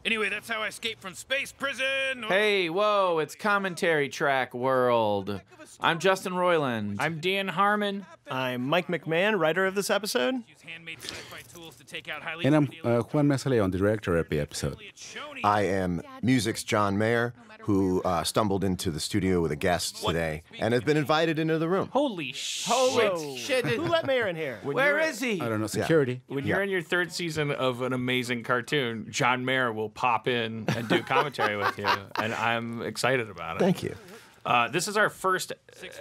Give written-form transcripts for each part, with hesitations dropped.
Anyway, that's how I escaped from space prison. Hey, whoa, it's Commentary Track World. I'm Justin Roiland. I'm Dan Harmon. I'm Mike McMahon, writer of this episode. And I'm Juan Mesaleon, the director of the episode. I am Music's John Mayer, who stumbled into the studio with a guest today and has been invited into the room. Holy shit. Holy shit. Who let Mayer in here? Where is he? I don't know, security. When you're in your third season of an amazing cartoon, John Mayer will pop in and do commentary with you, and I'm excited about it. Thank you. This is our first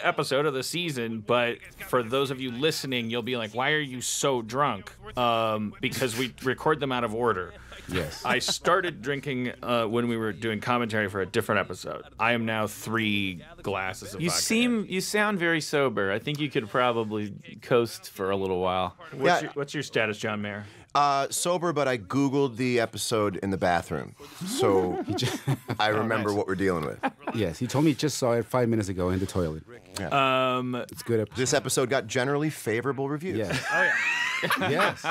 episode of the season, but for those of you listening, you'll be like, why are you so drunk? Because we record them out of order. Yes. I started drinking when we were doing commentary for a different episode. I am now 3 glasses of vodka. You sound very sober. I think you could probably coast for a little while. What's your status, John Mayer? Sober, but I Googled the episode in the bathroom, so I remember what we're dealing with. Yes, he told me he just saw it 5 minutes ago in the toilet. It's a good episode. This episode got generally favorable reviews. Yes. Oh, yeah. Yes.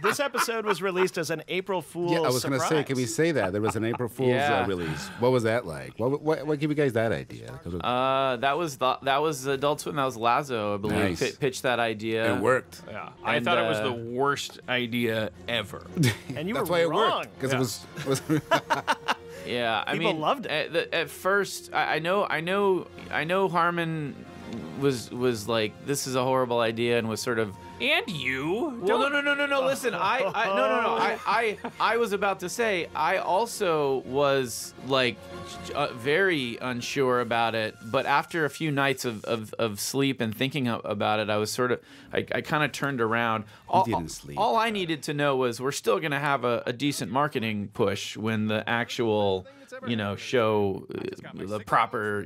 This episode was released as an April Fool's Yeah, I was going to say, surprise. can we say that? There was an April Fool's release. What was that like? What gave you guys that idea? That was Adult Swim. That was Lazo, I believe, Nice. pitched that idea. It worked. Yeah, I thought it was the worst idea ever. And you That's were why it wrong. worked. Because it was Yeah, I People mean, loved it. At first, I know Harmon was like, this is a horrible idea, and was sort of. And you? Well, no. Listen, I was about to say, I also was like very unsure about it. But after a few nights of sleep and thinking about it, I was sort of, I kind of turned around. didn't sleep. All I needed to know was we're still going to have a decent marketing push when the actual, show, the proper,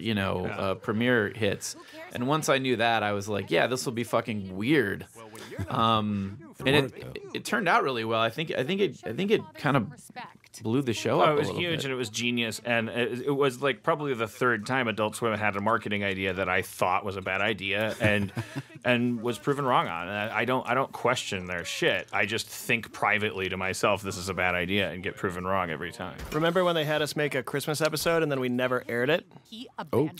premiere hits. And once I knew that, I was like, yeah, this will be fucking weird. And it turned out really well. I think it kind of blew the show up. Oh, it was a little huge bit. and it was genius, and it was like probably the third time Adult Swim had a marketing idea that I thought was a bad idea, and was proven wrong on. And I don't question their shit. I just think privately to myself, this is a bad idea, and get proven wrong every time. Remember when they had us make a Christmas episode and then we never aired it?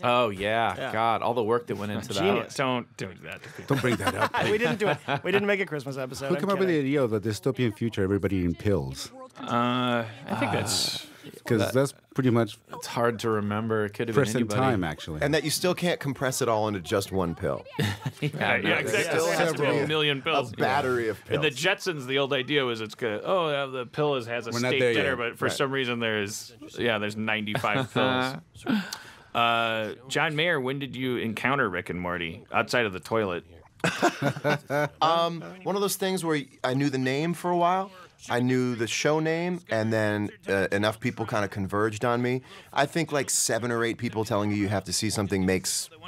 Oh yeah, God, all the work that went into that. Genius. Don't do that to people. Don't bring that up. We didn't do it. We didn't make a Christmas episode. Who I'm came up with the kidding. idea of the dystopian future, everybody eating pills? I think that's. Because that's pretty much It's hard to remember. It could have been present anybody. time, actually. And that you still can't compress it all into just one pill. Yeah, exactly. Still It has to be several- a million A pills. battery of In pills. the Jetsons, the old idea was it's good. Oh, the pill has a We're not steak there dinner, yet. but for Right. some reason there's 95 pills. John Mayer, when did you encounter Rick and Morty outside of the toilet? One of those things where I knew the name for a while. I knew the show name, and then enough people kind of converged on me. I think like 7 or 8 people telling you have to see something makes the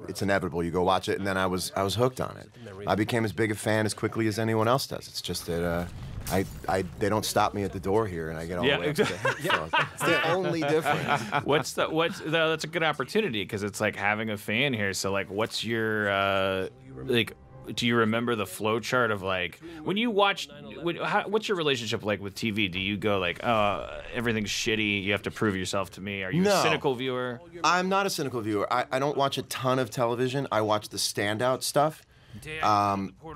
it's inevitable. You go watch it, and then I was hooked on it. I became as big a fan as quickly as anyone else does. It's just that they don't stop me at the door here, and I get all the way up to the headphones. It's the only difference. That's a good opportunity because it's like having a fan here. So like, what's your do you remember the flow chart of like when you watch? What's your relationship like with TV? Do you go like, oh, everything's shitty, you have to prove yourself to me? Are you a No. cynical viewer? I'm not a cynical viewer. I don't watch a ton of television. I watch the standout stuff.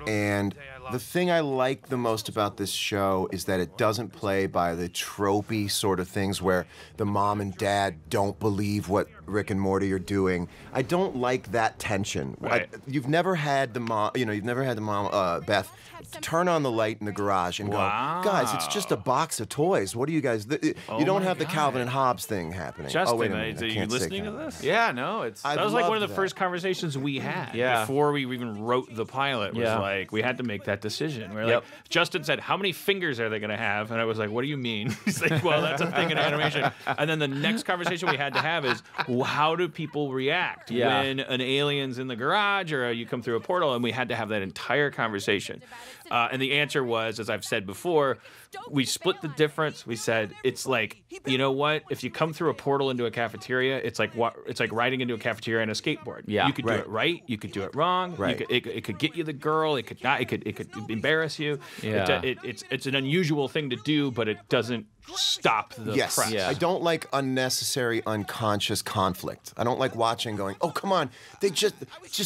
And the thing I like the most about this show is that it doesn't play by the tropey sort of things where the mom and dad don't believe what Rick and Morty are doing. I don't like that tension. Right. You've never had the mom, Beth, turn on the light in the garage and Wow. go, guys, it's just a box of toys. What are you guys? You don't my have the God. Calvin and Hobbes thing happening. Justin, oh, wait a minute. are I you can't say listening to Calvin. this? Yeah, no, it's. I That was like one of the love first that. conversations we had Yeah. before we even wrote the pilot. Was Yeah. like we had to make that decision. We're Yep. like, Justin said, "How many fingers are they going to have?" And I was like, "What do you mean?" He's like, "Well, that's a thing in animation." And then the next conversation we had to have is, well, how do people react Yeah. when an alien's in the garage or you come through a portal? And we had to have that entire conversation. And the answer was, as I've said before, we split the difference. We said it's like, you know what? If you come through a portal into a cafeteria, it's like riding into a cafeteria on a skateboard. Yeah. You could do it right. You could do it wrong. Right. It could get you the girl. It could not. It could embarrass you. Yeah. It's an unusual thing to do, but it doesn't stop the Yes, press. Yeah. I don't like unnecessary, unconscious conflict. I don't like watching going, oh, come on, they just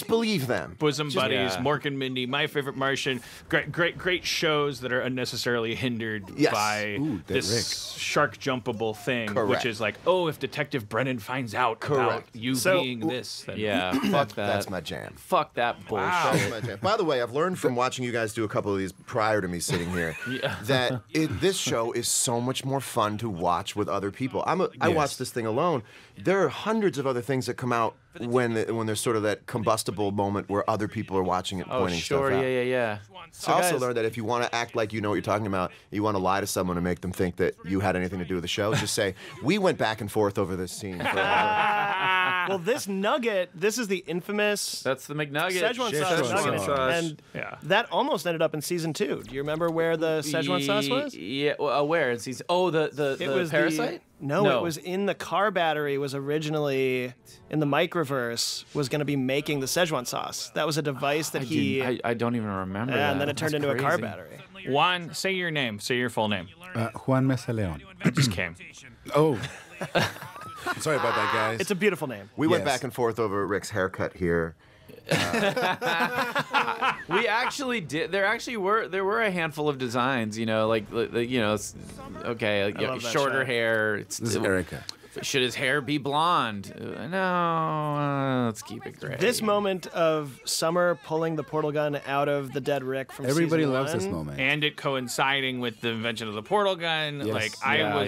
believe them. Bosom Buddies, Yeah. Mork and Mindy, My Favorite Martian, great shows that are unnecessarily hindered Yes. by Ooh, that this shark jumpable thing, Correct. which is like, oh, if Detective Brennan finds out about Correct. you So- being this, then Yeah, fuck that. That's my jam. Fuck that bullshit. That's my jam. By the way, I've learned from watching you guys do a couple of these prior to me sitting here that this show is so much more fun to watch with other people. I watch this thing alone. There are hundreds of other things that come out when there's sort of that combustible moment where other people are watching it, Oh, pointing sure. stuff out. Yeah. So I also guys, learned that if you want to act like you know what you're talking about, you want to lie to someone to make them think that you had anything to do with the show, just say, we went back and forth over this scene. Well, this nugget, this is the infamous that's the McNugget. Szechuan sauce Szechuan nugget. sauce. And Yeah. that almost ended up in season 2. Do you remember where the Szechuan sauce was? Yeah. Well, where in season? Oh, the Was Parasite. No, it was in the car battery. Was originally in the Microverse. Was going to be making the Szechuan sauce. That was a device that he. I don't even remember. Yeah, that. and then it turned That's into a car crazy. battery. Juan, say your name. Say your full name. Juan Mesa Leon. I just came. Oh. Sorry about that, guys. It's a beautiful name. We went Yes. back and forth over Rick's haircut here. We actually did. There were a handful of designs. You know, like okay, love that shorter shot. hair. This is Erica. Should his hair be blonde? No, let's keep it gray. This moment of Summer pulling the portal gun out of the dead Rick from Everybody season loves 1. this moment. And it coinciding with the invention of the portal gun, Yes. like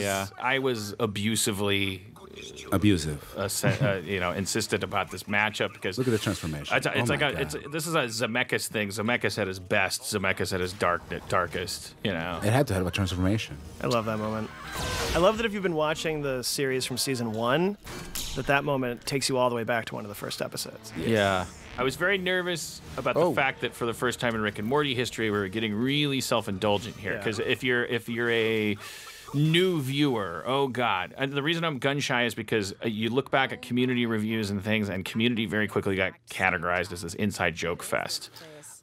Yeah. I was abusively Abusive. insisted about this matchup because Look at the transformation. It's Oh like my this God. is a Zemeckis thing. Zemeckis at his best. Zemeckis at his darkest. You know. It had to have a transformation. I love that moment. I love that if you've been watching the series from season 1, that moment takes you all the way back to one of the first episodes. Yeah. I was very nervous about the fact that for the first time in Rick and Morty history, we were getting really self-indulgent here. Yeah. Because if you're a new viewer, oh God. And the reason I'm gun shy is because you look back at Community reviews and things, and Community very quickly got categorized as this inside joke fest.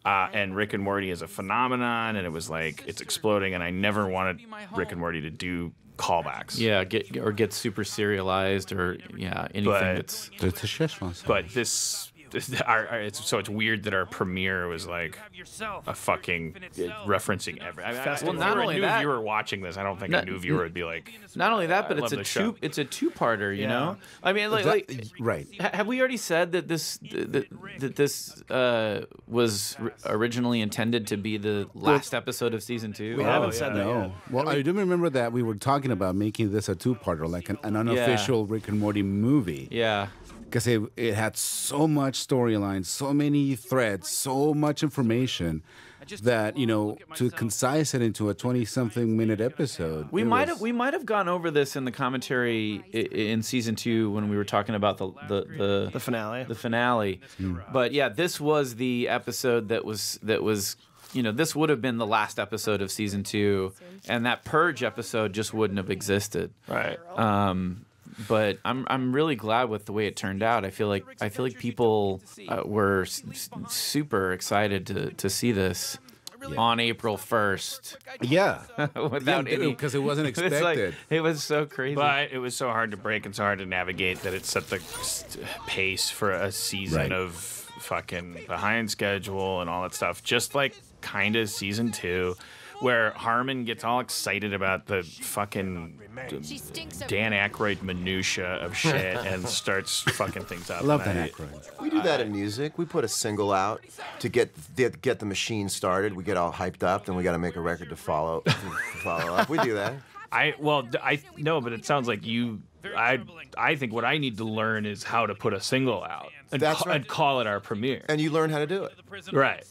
And Rick and Morty is a phenomenon, and it was like, it's exploding, and I never wanted Rick and Morty to do callbacks. Yeah. Get super serialized or anything But- that's. It's a Szechuan sauce. But it's weird that our premiere was like a fucking referencing every. I mean, Festival. if Well, not you were only a new that- viewer watching this, I don't think Not- a new viewer would be like. Not only that, but I it's love a the show. two-parter. You know. I mean, Right. Have we already said that this was originally intended to be the last episode of season 2? We haven't said that yet. No. Well, I do remember that we were talking about making this a two-parter, like an unofficial Rick and Morty movie. Yeah. Because it had so much storyline, so many threads, so much information that, to concise it into a 20-something minute episode. We might have gone over this in the commentary in season 2 when we were talking about the The finale. the finale. But yeah, this was the episode that was this would have been the last episode of season 2, and that Purge episode just wouldn't have existed. Right. But I'm really glad with the way it turned out. I feel like people were super excited to see this on April 1st Yeah. without any, because it wasn't it was like- expected. it was so crazy. But it was so hard to break and so hard to navigate that it set the pace for a season Right. of fucking behind schedule and all that stuff. Just like kind of season 2, where Harmon gets all excited about the fucking Dan Aykroyd minutia of shit and starts fucking things up. I love And Dan Aykroyd. We do that in music. We put a single out to get the machine started. We get all hyped up, then we got to make a record to follow up. We do that. I know, but it sounds like you I think what I need to learn is how to put a single out and, That's right. and call it our premiere. And you learn how to do it. Right.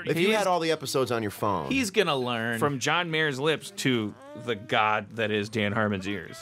If you had all the episodes on your phone, He's gonna learn. From John Mayer's lips to the god that is Dan Harmon's ears.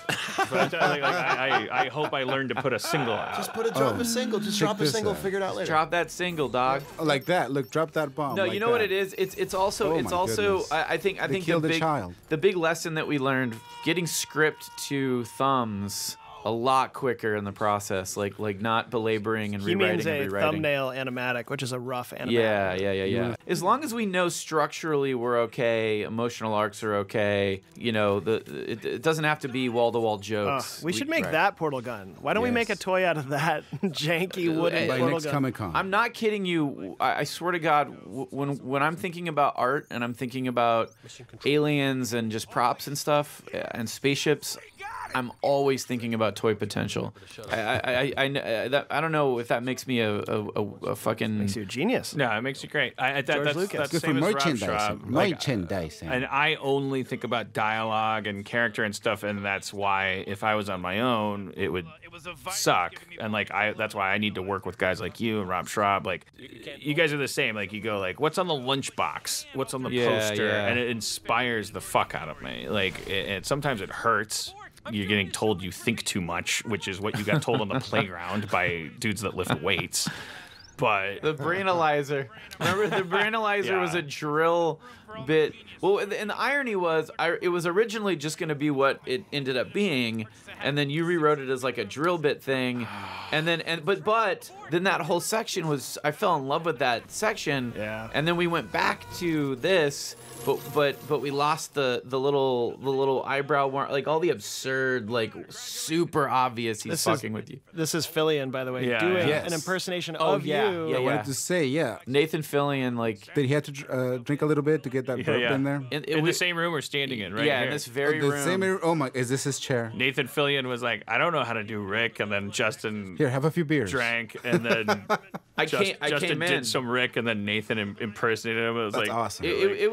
But I hope I learn to put a single out. just drop a single. Just check drop a this single. out. Figure it out later. Drop that single, dog. Like that. Look, drop that bomb. No, like you know what that. it is. It's also Oh my goodness. I think They killed a child. the big lesson that we learned getting script to thumbs a lot quicker in the process, like not belaboring and He rewriting means and a rewriting. thumbnail animatic, which is a rough animatic. Yeah. As long as we know structurally we're okay, emotional arcs are okay. You know, it doesn't have to be wall-to-wall jokes. We should make right. that portal gun. Why don't we make a Yes. toy out of that janky wooden By portal next gun? Comic-Con. I'm not kidding you. I swear to God, when I'm thinking about art and I'm thinking about aliens and just props and stuff and spaceships, I'm always thinking about toy potential. I don't know if that makes me a fucking. Makes you a genius. No, it makes you great. That's Lucas. that's Good for same as Rob merchandising. Schraub. Like, Merchandising. and I only think about dialogue and character and stuff, and that's why if I was on my own, it would suck. And like that's why I need to work with guys like you and Rob Schraub. Like you guys are the same. Like you go like, what's on the lunchbox? What's on the poster? yeah. And it inspires the fuck out of me. Like sometimes it hurts. You're getting told you think too much, which is what you got told on the playground by dudes that lift weights. But The Brainalyzer. Remember, the Brainalyzer was Yeah. a drill bit. Well, and the irony was, it was originally just going to be what it ended up being, and then you rewrote it as like a drill bit thing, and then but then that whole section was, I fell in love with that section, Yeah. and then we went back to this. But we lost the little eyebrow warm, like all the absurd, like super obvious he's This is- fucking with you. This is Fillion, by the way, Yeah, doing yeah. an impersonation Oh, of yeah, you. yeah, I wanted to say, yeah. Nathan Fillion, like Did he have to drink a little bit to get that burp yeah. in there? in the same room we're standing in, right? yeah, here. in this very The room. same. Oh my! Is this his chair? Nathan Fillion was like, I don't know how to do Rick, and then Justin Here, have a few beers. drank, and then I Justin came in. did some Rick, and then Nathan impersonated him. It was That's like awesome. It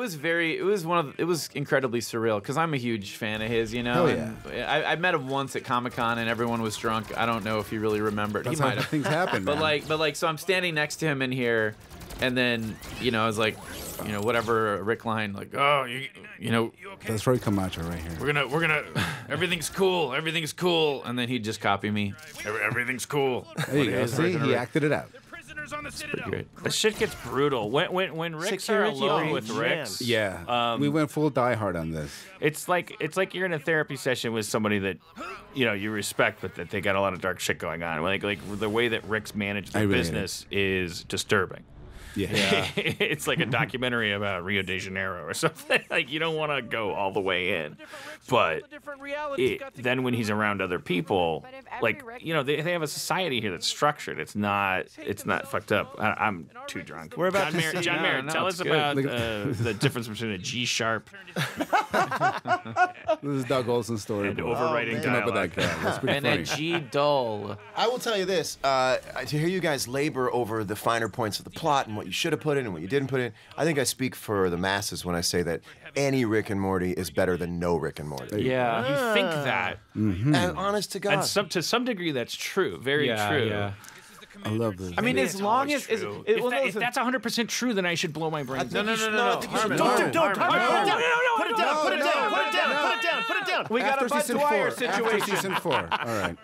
was incredibly surreal because I'm a huge fan of his, you know. Hell and I met him once at Comic-Con and everyone was drunk. I don't know if he really remembered. That's He how might have. things happen. But man. like, so I'm standing next to him in here, and then I was like, whatever Rick line, like, oh, That's Roy Camacho right here. we're gonna, everything's cool, and then he'd just copy me. Everything's cool. There you go. See, he acted it out. Prisoners on the Citadel. Great. the shit gets brutal when Ricks are Security alone with breach, Ricks. Yeah, we went full Die Hard on this. It's like you're in a therapy session with somebody that you respect, but that they got a lot of dark shit going on. Like the way that Ricks manage their I really business is disturbing. Yeah. It's like a documentary about Rio de Janeiro or something. Like you don't want to go all the way in, but then when he's around other people, like they have a society here that's structured. It's not fucked up. I'm too drunk. We're about John to Mayer, see- John No, Mayer, no, tell it's us good. about the difference between a G sharp This is Doug Olson's story. and overwriting Came up with dialogue. that guy. That's pretty And funny. a G dull. I will tell you this: to hear you guys labor over the finer points of the plot and what you should have put in and what you didn't put in, I think I speak for the masses when I say that any Rick and Morty is better than no Rick and Morty. Yeah. You think that, And honest to God, and to some degree, that's true. Very true. Yeah. I love this. I mean, as long as True. it, If, well, that, no, if that's 100% true, then I should blow my brains no, out. no, no, no, no. Harmon, Don't, Harmon, don't, Harmon, put it down, Harmon. put it down, put it down, put it down, put it down, put it down. We got after a Bud season Dwyer 4. After situation. season 4. All right.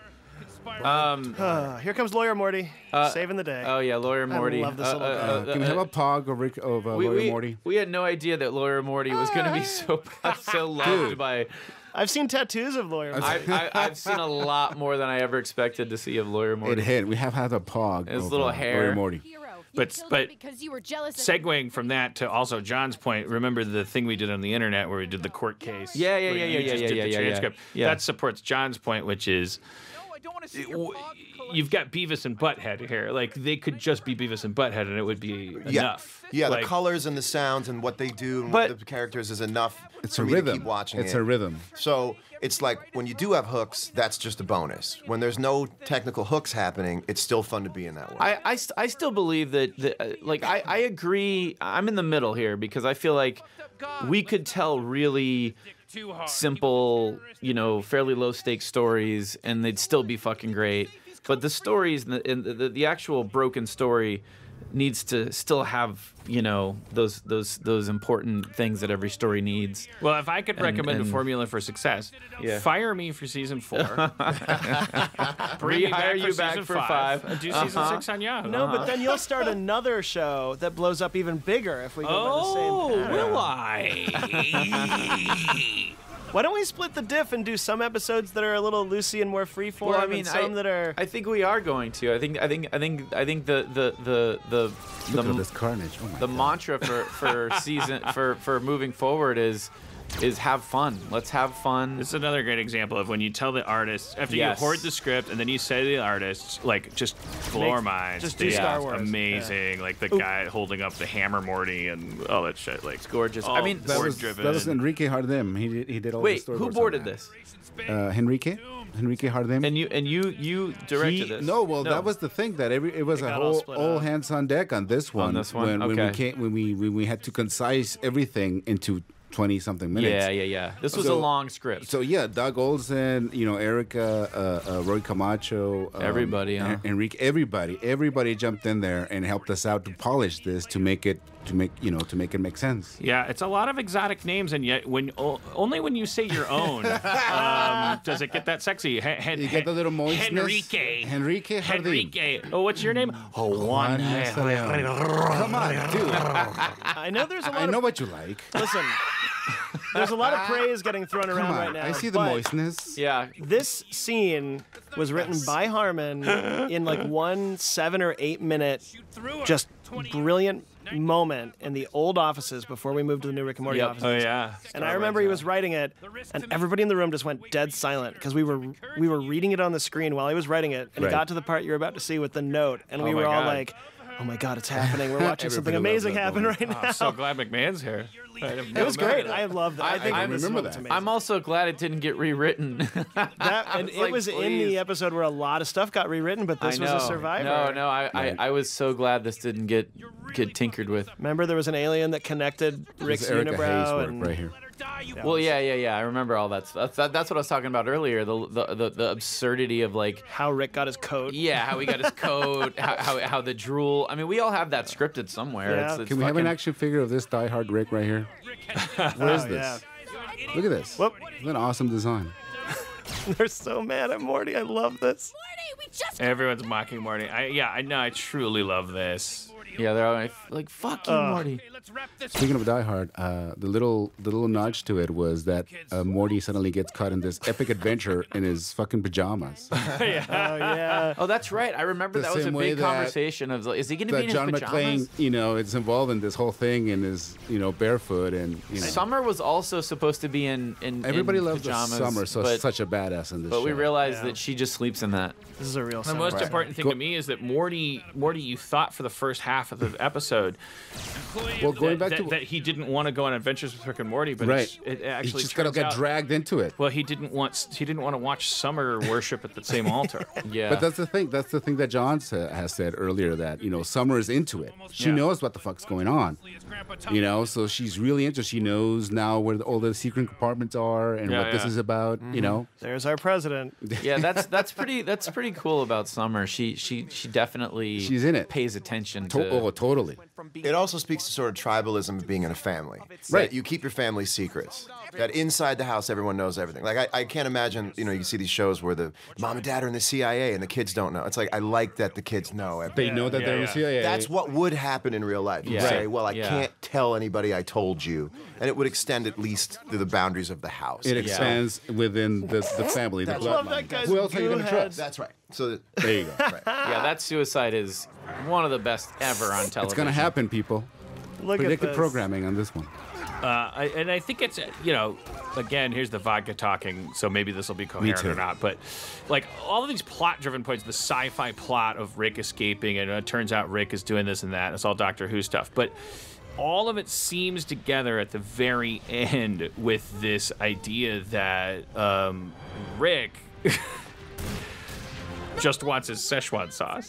Here comes Lawyer Morty, saving the day. Oh yeah, Lawyer Morty. love this little guy. Can we have a pog of Rick of Lawyer Morty? We had no idea that Lawyer Morty was going to be so loved by. I've seen tattoos of Lawyer Morty. I've seen a lot more than I ever expected to see of Lawyer It Morty. hit. We have had a pog. His of, little hair. Lawyer Morty. But because you were jealous of segueing from that to also John's point, remember the thing we did on the internet where we did the court case? Yeah, where you just did the transcript? yeah. That supports John's point, which is you've got Beavis and Butthead here. Like they could just be Beavis and Butthead, and it would be enough. Yeah, Like, the colors and the sounds and what they do and But- what the characters is enough It's for a me rhythm. to keep watching It's it. a rhythm. So it's like when you do have hooks, that's just a bonus. When there's no technical hooks happening, it's still fun to be in that world. I still believe that like I agree. I'm in the middle here because I feel like we could tell really simple, you know, fairly low stakes stories, and they'd still be fucking great. But the stories and the actual broken story needs to still have, you know, those important things that every story needs. Well, if I could recommend a and- formula for success, Yeah. fire me for season 4. Bring me Rehire you back season for 5. and do season 6 on Yahoo. No, but then you'll start another show that blows up even bigger if we go by the same pattern. will I? Why don't we split the diff and do some episodes that are a little loosey and more freeform, Well, I mean, and some that are. I think we are going to. I think the Look at this carnage. Oh my the God. mantra for season for moving forward is have fun. Let's have fun. This is another great example of when you tell the artists, after Yes. you hoard the script and then you say to the artists, like, just blow our minds. just do Dude, Star Wars. Amazing. Like the guy holding up the hammer Morty and all that shit. Like, gorgeous. all I mean, That was board-driven. Enrique Hardem. He did all the wait, storyboards who on boarded that. this? Enrique Hardem. And you directed this? No, well, that was the thing that it was a got all whole split all up. hands on deck on this one. this one? When Okay. when we had to concise everything into 20 something minutes. Yeah. This was a So- long script. So yeah, Doug Olsen, you know, Erica, Roy Camacho, Everybody, huh? Enrique, everybody jumped in there and helped us out to polish this to make it make sense. Yeah, it's a lot of exotic names, and yet only when you say your own does it get that sexy. You get the little moistness. Enrique Hardem. Enrique. Oh, what's your name? Oh, Juan. Come on, dude. I know there's a lot I know of. what you like. Listen, there's a lot of praise getting thrown Come around on, right now. I see the but moistness. Yeah. This scene was written by Harmon in like one 7 or 8 minute, just brilliant moment in the old offices before we moved to the new Rick and Morty Yep. offices. Oh, yeah. And I remember he was writing it, and everybody in the room just went dead silent because we were reading it on the screen while he was writing it, and Right. he got to the part you're about to see with the note, and we Oh were my all God. like, "Oh my God, it's happening! We're watching something Everybody loves amazing that happen moment. right now." I'm so glad McMahon's here. It was great. I loved it. I think I this remember moment's that. amazing. I'm also glad it didn't get rewritten. And was it like, was in please. the episode where a lot of stuff got rewritten, but this I was know. a survivor. No, I was so glad this didn't get tinkered with. Remember, there was an alien that connected Rick's This is Erica Hayes unibrow, work and right here. Well, yeah. I remember all that stuff. That's what I was talking about earlier. The absurdity of like, how Rick got his coat. yeah, how he got his coat, how the drool. I mean, we all have that scripted somewhere. Yeah. It's Can we have an fucking- action figure of this Die Hard Rick right here? What is Oh, this? Look at this. Whoop. Isn't that an awesome design? They're so mad at Morty. I love this. Everyone's mocking Morty. I know. I truly love this. Yeah, they're all like, fuck you, Morty. Speaking of Die Hard, the little nudge to it was that Morty suddenly gets caught in this epic adventure in his fucking pajamas. Oh yeah. Oh, that's right. I remember The that was a same way big that- conversation of, is he going to be That in his John pajamas? McClane, you know, is involved in this whole thing and is, you know, barefoot and you know. Summer was also supposed to be in Everybody in loves the pajamas, Summer, so but, such a badass in this but show. we realized Yeah. that she just sleeps in that. This is a real. The most important thing to me is that Morty, you thought for the first half of the episode Well, going back that, to that he didn't want to go on adventures with Rick and Morty, but right, it he actually just gotta turns get out- dragged into it. Well, he didn't want to watch Summer worship at the same altar. Yeah. But that's the thing. That's the thing that John has said earlier. That, you know, Summer is into it. She Yeah. knows what the fuck's going on. You know, so she's really into. She knows now where all the secret compartments are and Yeah, what this yeah. is about. You know, There's our president. Yeah, that's pretty cool about Summer. She definitely She's in it. pays attention to. oh, totally. It also speaks to sort of tribalism of being in a family. Right. That you keep your family secrets. That inside the house, everyone knows everything. Like, I can't imagine, you know, you see these shows where the mom and dad are in the CIA and the kids don't know. It's like, I like that the kids know everything. They know that they're in yeah. the CIA. That's what would happen in real life. You Yeah. say, Right. well, I Yeah. can't tell anybody I told you. And it would extend at least to the boundaries of the house. It expands within the family, the That's love bloodline. that guy's Who else are you goo gonna head. trust? That's right. So There you go. Yeah, that suicide is one of the best ever on television. It's gonna happen, people. Look Predicted at this. programming on this one. And I think it's, you know, again, here's the vodka talking, so maybe this will be coherent too. or not. But like all of these plot-driven points, the sci-fi plot of Rick escaping, and it turns out Rick is doing this and that. It's all Doctor Who stuff, but all of it seems together at the very end with this idea that Rick just wants his Szechuan sauce,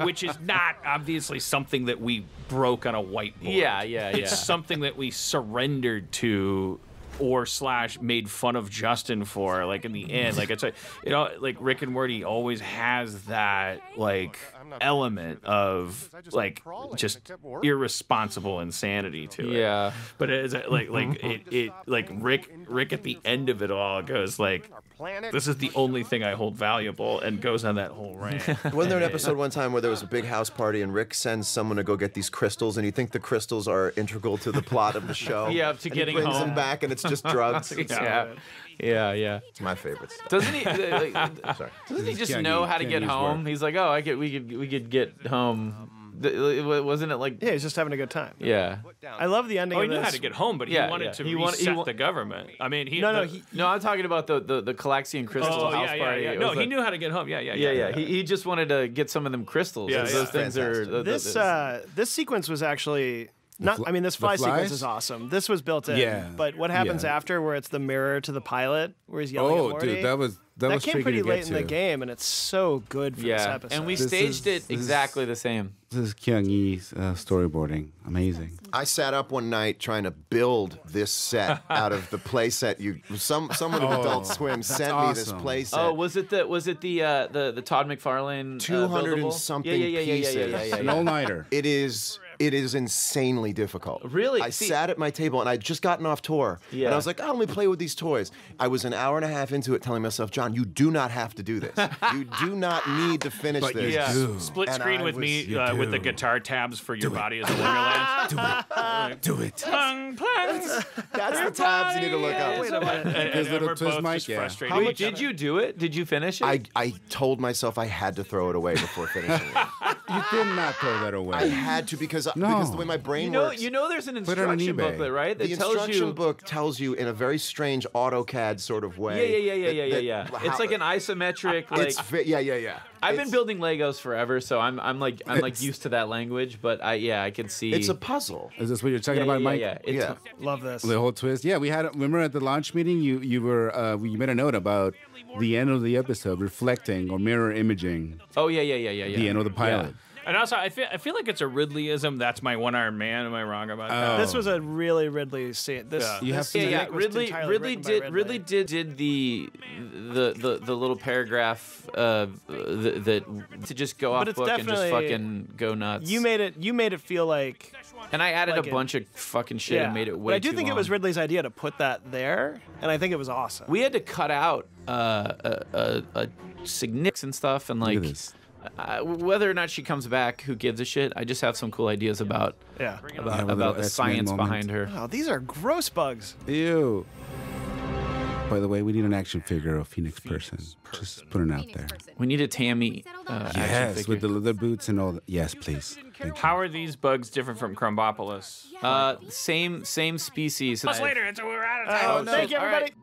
which is not obviously something that we broke on a whiteboard. Yeah. It's something that we surrendered to or slash made fun of Justin for, like in the end. Like it's like, you know, like Rick and Morty always has that like element of like just irresponsible insanity to it. Yeah. But it's like Rick at the end of it all goes like, this is the only thing I hold valuable, and goes on that whole rant. Wasn't there an episode one time where there was a big house party and Rick sends someone to go get these crystals, and you think the crystals are integral to the plot of the show? Yeah, to and getting he brings home. them back, and it's just drugs. Yeah. It's my favorites. Doesn't he? Like, Sorry. doesn't he just Can't know use- how to can't get use home? work. He's like, oh, we could get home. Wasn't it like? Yeah, he's just having a good time. Yeah. I love the ending Oh, he of knew this. how to get home, but Yeah, he wanted yeah. to He wanted- reset the government. I mean, No, No, I'm talking about the Calaxian crystal Oh, house yeah, party. yeah. It No, was he like- knew how to get home. Yeah. Yeah. He just wanted to get some of them crystals. Yeah, 'cause yeah. those things are. Fantastic. This sequence was actually not. I mean, this the fly sequence flies? is awesome. This was built in. Yeah, But what happens yeah. after, where it's the mirror to the pilot, where he's yelling at Oh, Morty? dude, that was that came tricky pretty to get late in the to. game, and it's so good for this Yeah, episode. and we This staged is- it exactly the same. This is Kyung Yi's storyboarding. Amazing. I sat up one night trying to build this set out of the play set. Someone at Adult Swim sent me this awesome. play set. Oh, was it the Todd McFarlane 200 and buildable? something yeah, pieces. An all-nighter. It is insanely difficult. Really? I See- sat at my table and I'd just gotten off tour. Yeah. And I was like, oh, let me play with these toys. I was an hour and a half into it telling myself, John, you do not have to do this. You do not need to finish But you this. do. Split And screen I with was- me You with the do. guitar tabs for Your Body is a Wonderland. Do it. Pung, pung. That's the tabs you need to look up. Wait a minute. His little we're twist both mic, just yeah. frustrated. How with much- each Did other. you do it? Did you finish it? I told myself I had to throw it away before finishing it. You did not throw that I away. had to because No. the way my brain You works. know, there's an Put it on instruction eBay. booklet, right? That The tells instruction you. book tells you in a very strange AutoCAD sort of way. Yeah. It's like an isometric. Like Yeah. I've been building Legos forever, so I'm like used to that language. But I can see. It's a puzzle. Is this what you're talking about, Mike? Yeah. Yeah. Love this. The whole twist. Yeah, we had. Remember at the launch meeting, you you made a note about the end of the episode, reflecting or mirror imaging Oh yeah. the end of the pilot. And also, I feel like it's a Ridleyism. That's my one-armed man. Am I wrong about that? This was a really Ridley scene. This, Yeah. You have this to- Yeah, scene was Ridley entirely written by Ridley did the little paragraph that to just go off it's book and just definitely- fucking go nuts. You made it feel like. and I added like a it. bunch of fucking shit and made it way But I do too think it was long. Ridley's idea to put that there, and I think it was awesome. We had to cut out a significance and stuff, and Look like at this. whether or not she comes back, who gives a shit? I just have some cool ideas about Yeah. Have a little about the X-Men science moment. behind her. Oh, these are gross bugs. Ew. By the way, we need an action figure of Phoenix Person. Just putting it out there. We need a Tammy action Yes, figure. with the leather boots and all that. Yes, please. Thank you. How are these bugs different from Crumbopolis? Same species. Plus later, we're out of time. Oh, thank you, All right. everybody.